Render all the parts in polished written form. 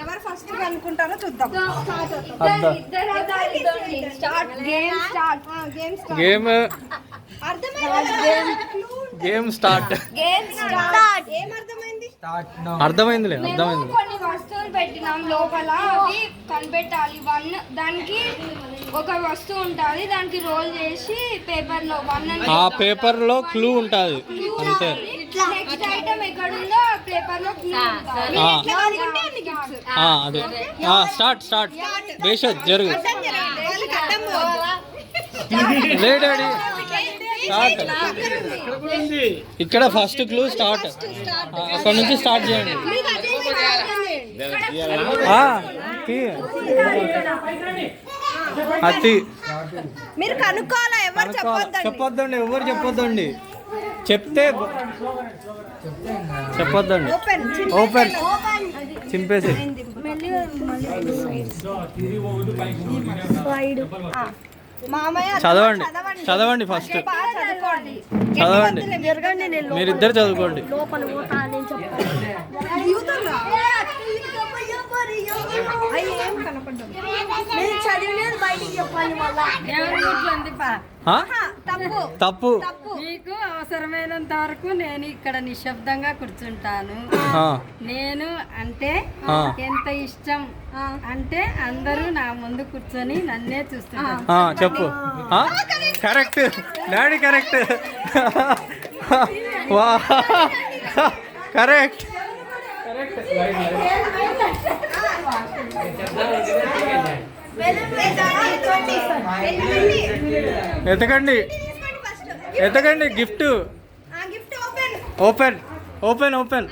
ఎవరు ఫస్ట్ అనుకుంటారో చూద్దాం. Game start. అర్థమైందిలే, అర్థమైంది. కొన్ని వస్తువులు పెట్టినాం లోపల, అవి కనిపెట్టాలి. దానికి ఒక వస్తువు ఉంటుంది, దానికి రోల్ చేసి పేపర్ లో ఆ పేపర్ లో క్లూ ఉంటుంది అంతే. నెక్స్ట్ ఐటమ్ ఎక్కడుందో పేపర్ లో క్లూ ఉంటుంది. అదే స్టార్ట్ స్టార్ట్. బేషత్ జరుగు. Daddy start. ఇక్కడ ఫస్ట్ క్లూ స్టార్ట్. అక్కడ నుంచి స్టార్ట్ చేయండి. అతి మీరు కనుక్కోవాలా, ఎవరు చెప్పొద్దండి, ఎవరు చెప్పొద్దండి. చెప్తే చెప్పొద్దండి. ఓపెన్ చింపేసి చదవండి, చదవండి ఫస్ట్ చదవండి. మీరిద్దరు చదువుకోండి. తప్పు. నీకు అవసరమైనంత వరకు నేను ఇక్కడ నిశ్శబ్దంగా కూర్చుంటాను. నేను అంటే ఎంత ఇష్టం అంటే అందరూ నా ముందు కూర్చొని నన్నే చూస్తున్నారు. చెప్పు. Correct daddy, correct. వా కరెక్ట్. ఎతకండి, ఎతకండి. Gift open open open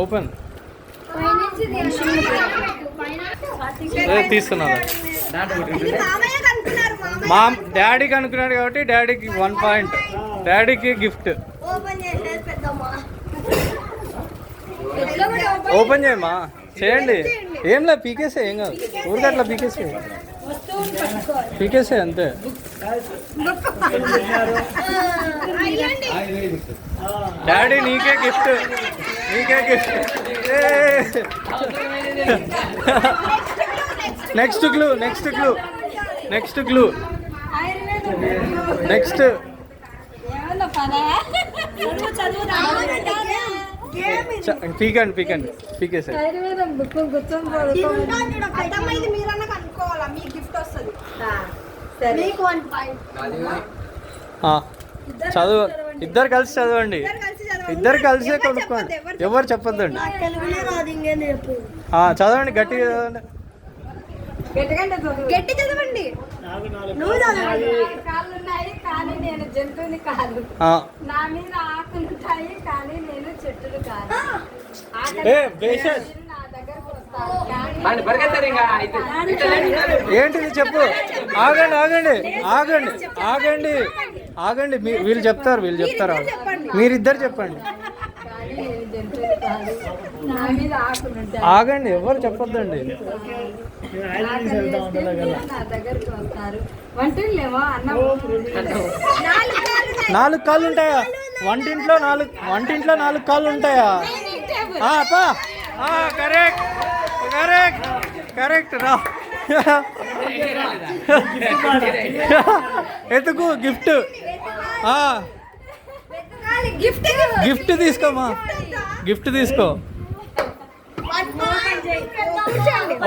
open. తీసుకున్నాను. మా డాడీకి అనుకున్నాడు కాబట్టి డాడీకి 1 పాయింట్. డాడీకి గిఫ్ట్. ఓపెన్ చేయమ్మా, చేయండి. ఏం లేదు, పీకేసే, ఏం కాదు. ఊరికట్లా పీకేసే, పీకేసే అంతే. డాడీ నీకే గిఫ్ట్, నీకే gift. Next clue, next clue, next clue, next. పీకండి, పీకండి, పీకేసే. చదువు. ఇద్దరు కలిసి చదవండి, ఇద్దరు కలిసే కొనుక్కోండి. ఎవరు చెప్పొద్దండి. చదవండి, గట్టిగా చదవండి. గట్టి చదవండి. కాళ్ళు ఉన్నాయి కానీ నేను జంతువుని కాదు. నా మీద ఆకులు ఉంటాయి కానీ నేను చెట్టులు కాదు. నా దగ్గరకు ఏంటిది చెప్పు. ఆగండి, ఆగండి, ఆగండి, ఆగండి, ఆగండి. వీళ్ళు చెప్తారు, వీళ్ళు చెప్తారు. మీరిద్దరు చెప్పండి. ఆగండి, ఎవరు చెప్పొద్దండి. నాలుగు కాళ్ళు ఉంటాయా వంటింట్లో? వంటింట్లో 4 కాళ్ళు ఉంటాయా? Correct, correct, correct. రా ఎతుకు. గిఫ్ట్, గిఫ్ట్ తీసుకోమా, గిఫ్ట్ తీసుకో.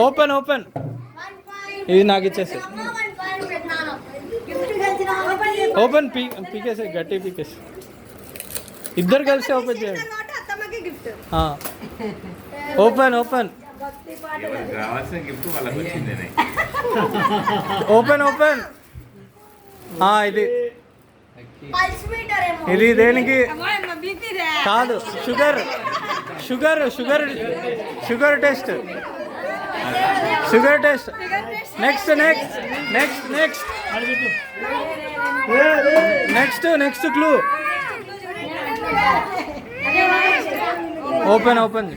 Open open. ఇది నాకు ఇచ్చేసి. ఓపెన్. పీకేసి, గట్టి పీకేసి. ఇద్దరు కలిసి ఓపెన్ చేయండి. Open open open open. ఇది ఇది దేనికి కాదు. Sugar, sugar, sugar, sugar test, sugar test. Next next next next next next clue. Open open.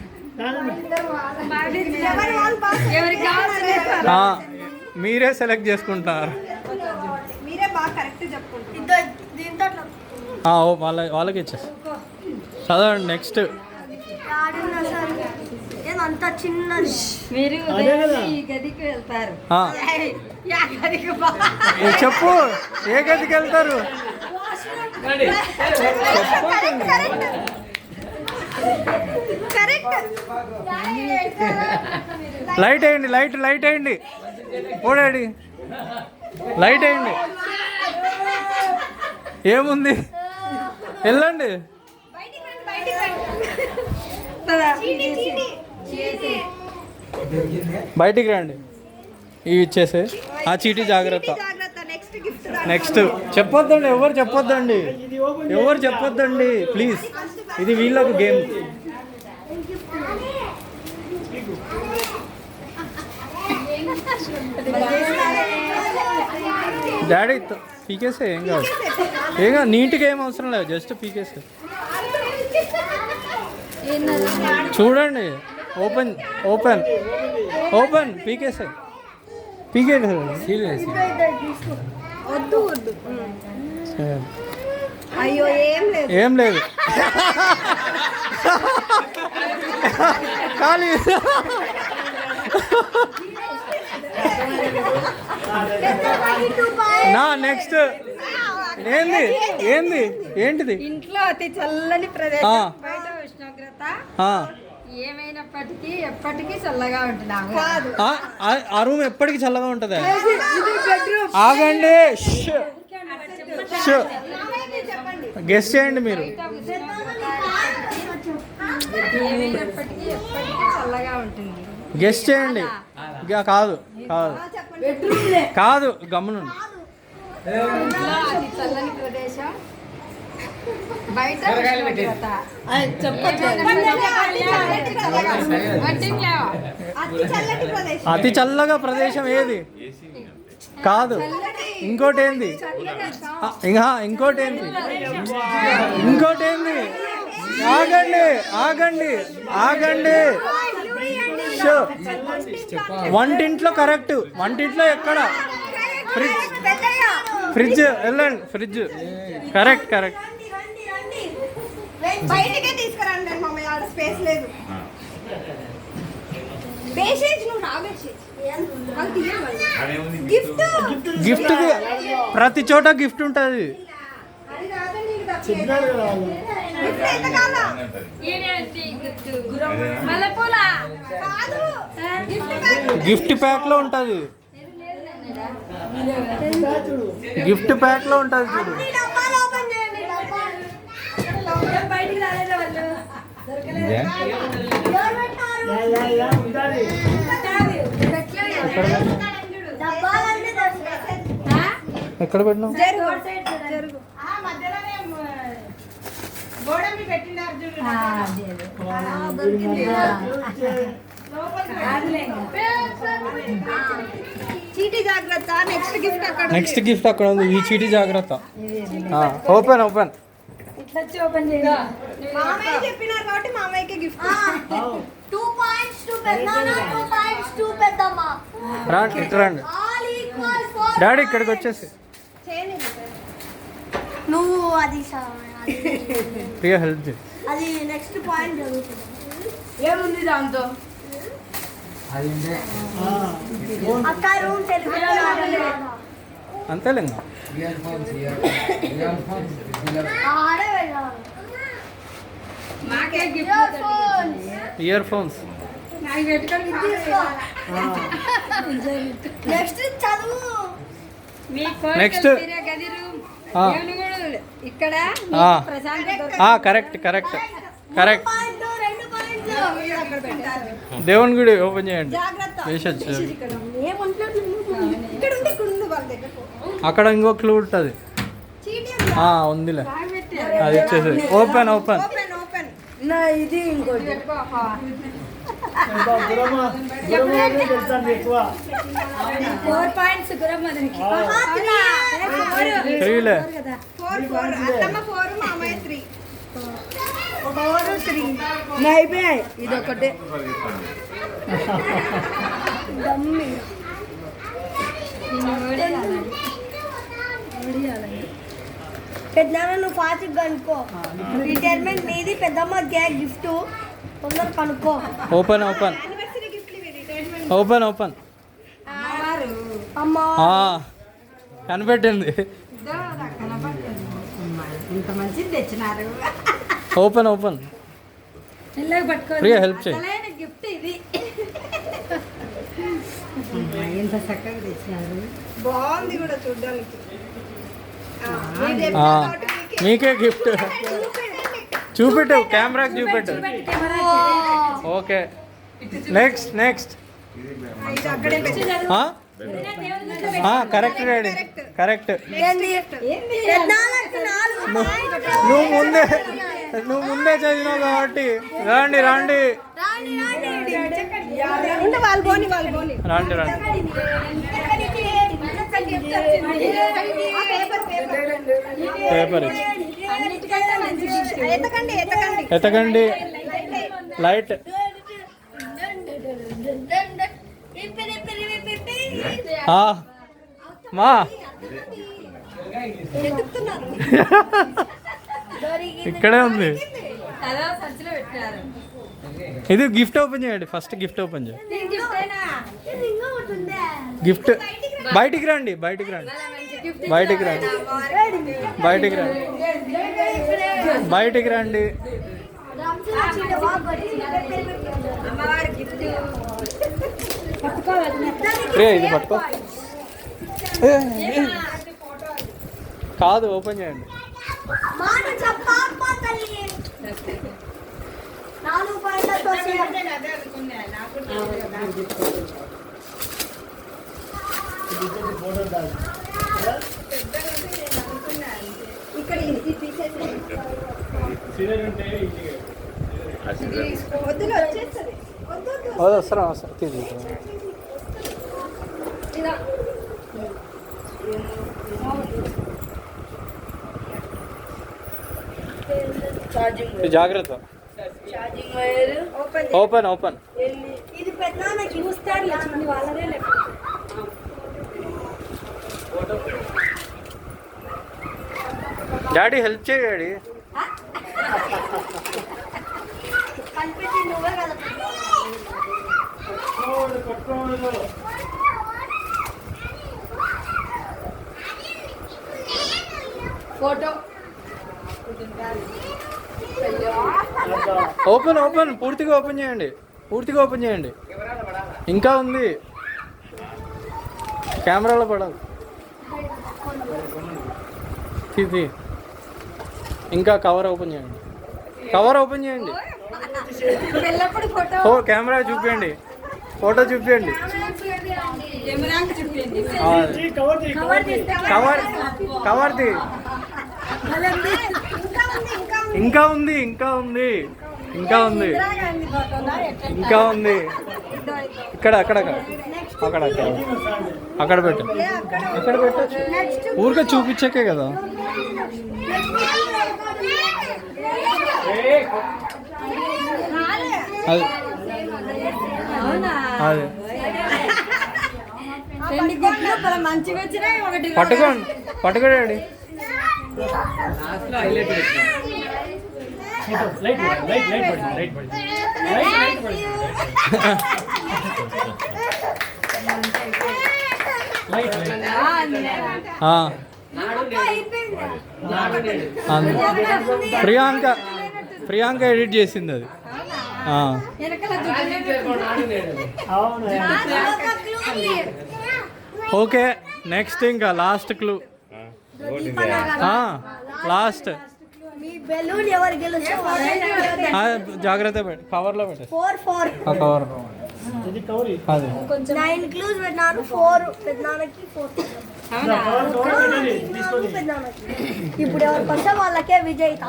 మీరే సెలెక్ట్ చేసుకుంటారు. వాళ్ళకి ఇచ్చేసి చదవండి. నెక్స్ట్ అంత చిన్నది. మీరు ఉదయాన్నే ఈ గదికి వెళ్తారు. ఆ, యా గదికి బా. చెప్పు ఏ గదికి వెళ్తారు? లైట్ వేయండి, లైట్ వేయండి. ఓడాడి లైట్ వేయండి. ఏముంది? వెళ్ళండి. బయటికి రండి. ఇవి ఇచ్చేసే. ఆ చీటీ జాగ్రత్త. నెక్స్ట్ చెప్పొద్దండి, ఎవరు చెప్పొద్దండి, ఎవరు చెప్పొద్దండి ప్లీజ్. ఇది వీళ్ళకు గేమ్. డాడీ పీకేసే, ఏం కాదు, ఏం కాదు. నీట్గా ఏం అవసరం లేదు, జస్ట్ పీకేసే. చూడండి. ఓపెన్ ఓపెన్ ఓపెన్ పీకేసే, పీకేసే. వద్దు వద్దు. అయ్యో ఏం లేదు. ఖాళీ. నా నెక్స్ట్ ఏంటిది? ఇంట్లో అతి చల్లని ప్రదేశం, బయట ఉష్ణోగ్రత ఏమైనప్పటికీ ఎప్పటికీ చల్లగా ఉంటుంది. ఆ రూమ్ ఎప్పటికీ చల్లగా ఉంటుంది. ఆగండి, గెస్ చేయండి మీరు. ఏమైనప్పటికీ ఎప్పటికీ చల్లగా ఉంటుంది. గెస్ చేయండి. కాదు కాదు కాదు, గమ్మునుండి. అతి చల్లని ప్రదేశం, బయట ఉష్ణోగ్రత. అతి చల్లగా ప్రదేశం ఏది? కాదు, ఇంకోటి ఏంది? ఇంకోటి ఏంది? ఆగండి ఆగండి ఆగండి. వంటింట్లో కరెక్ట్. వంటింట్లో ఎక్కడ? ఫ్రిడ్జ్. వెళ్ళండి, ఫ్రిడ్జ్. Correct correct. బయటికే తీసుకురండి మమ్మల్ని, ఆడ స్పేస్ లేదు. గిఫ్ట్ ప్రతి చోట గిఫ్ట్ ఉంటుంది. గిఫ్ట్ ప్యాక్ లో ఉంటుంది. గిఫ్ట్ ప్యాక్ లో ఉంటుంది చూడు. ఎక్కడ పెట్టినావు? చీటీ జాగ్రత్త. నెక్స్ట్ గిఫ్ట్ అక్కడ. నెక్స్ట్ గిఫ్ట్ అక్కడ ఉంది. ఈ చీటీ జాగ్రత్త. Open open. మామయ్య చెప్పినారు కాబట్టి మామయ్యకి గిఫ్ట్. 2 points to పెద్దమ్మ, 2 points to పెద్దమ్మ. రండి, ఇటు రండి. డాడీ ఇక్కడికి వచ్చేసి. నువ్వు అది ప్రియా హెల్ప్ చేయి. అది నెక్స్ట్ పాయింట్ జరుగుతుంది. ఏముంది దాంతో? అక్క రూమ్ తెలుగు అంతేలే. ఆడే వెళ్ళాలి. మాకే గిఫ్ట్. Ear phones. నెక్స్ట్ చదువు. నెక్స్ట్ ఇక్కడ కరెక్ట్ కరెక్ట్ కరెక్ట్. దేవుని గుడి ఓపెన్ చేయండి. అక్కడ ఇంకో క్లూ ఉంటుంది. ఉందిలే, అది ఇచ్చేసి. Open open. ఇది ఇంకోటి. 4 points గురమ్మదనికి. 3లే. 4 అత్తమ్మ 4 మామయ్య 3. 4 3 నైబే. ఇదొకటే. దమ్మి. పెద్దమ్మ నువ్వు ఫాస్ట్ కనుక్కో. రిటైర్మెంట్ నీది, పెద్దమ్మ గిఫ్ట్. తొందర కనుక్కో. ఓపెన్ ఓపెన్ యానివర్సరీ గిఫ్ట్లు ఇవి రిటైర్మెంట్. Open open. అమ్మా కనిపెట్టింది. ఇంత మంచిది తెచ్చినారు. Open open. పిల్లకి పట్టుకో. ప్రియా హెల్ప్ చేయి. అసలైన గిఫ్ట్ ఇది. ఎంత చక్కగా తెచ్చినారు. బాగుంది కూడా చూడడానికి. మీకే గిఫ్ట్. చూపెట్టు కెమెరాకి చూపెట్టు. Okay next next. Correct daddy correct. పెద్దనాన్నకి 4 నువ్వు ముందే చదివినావు కాబట్టి రండి రండి ఉంటే వాళ్ళు పోని రండి రండి. పేపర్ ఎత్తకండి. లైట్ మా ఇక్కడే ఉంది. అలా సంచిలో పెట్టారు. ఇది గిఫ్ట్ ఓపెన్ చేయండి. ఫస్ట్ గిఫ్ట్ ఓపెన్ చేయండి. గిఫ్ట్ బయటికి రండి. బయటికి రండి. బయటికి రండి. బయటికి రండి. బయటికి రండి. ప్రియా ఇది పట్టుకో. కాదు ఓపెన్ చేయండి. ఇక్కడ ఇది తీసేసి వద్దులు వచ్చేస్తుంది. వస్తారా తీసి జాగ్రత్త. Open open. ఇది పెద్దనాన్నకి చూస్తాడు లక్ష్మి వాళ్ళనే లెక్క. డాడీ హెల్ప్ చేయి. డాడీ కనిపెట్టి నువ్వే కదా. Photo open open. పూర్తిగా ఓపెన్ చేయండి. పూర్తిగా ఓపెన్ చేయండి. ఇంకా ఉంది. కెమెరాలో పడదు. ఇది ఇంకా కవర్ ఓపెన్ చేయండి. కవర్ ఓపెన్ చేయండి. వెళ్ళప్పుడు ఫోటో కెమెరా చూపించండి. ఫోటో చూపించండి. కవర్ కవర్ది ఇంకా ఉంది. ఇంకా ఉంది. ఇంకా ఉంది. ఇంకా ఉంది. ఇక్కడ అక్కడ అక్కడ అక్కడ పెట్టు. అక్కడ పెట్టచ్చు. ఊరికే చూపించాకే కదా. అది అదే రెండు గిఫ్ట్లు మంచిగా వచ్చినాయి. ఒకటి పట్టుకోండి. పట్టుకోండి. ప్రియాంక ఎడిట్ చేసింది అది. ఓకే నెక్స్ట్ ఇంకా లాస్ట్ క్లూ. లాస్ట్ మీ బెలూన్ ఎవరు గెలుస్తారు? జాగ్రత్త కవర్లో పెట్టు. 4 కవర్ అది 9 క్లూస్ పెట్టినారు. 4 పెద్దనాన్నకి 4 పెద్దనాన్నకి. ఇప్పుడు ఎవరికి వస్తే వాళ్ళకే విజేత.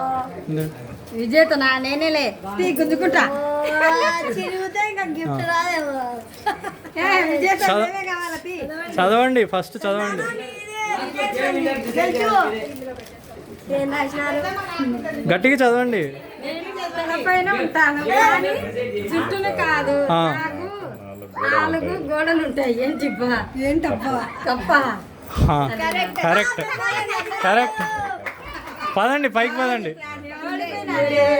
విజేత నేనేలే గుంజుకుంటా. చిరిగితే ఇంకా గిఫ్ట్ రాదేమో. విజేత చదవండి. ఫస్ట్ చదవండి. ఏం రాసినారు? గట్టిగా చదవండి. పైన ఉంటాను కానీ చుట్టూనే కాదు. నాకు 4 గోడలు ఉంటాయి. ఏంటబ్బా తప్ప. Correct correct. పదండి పైకి పదండి.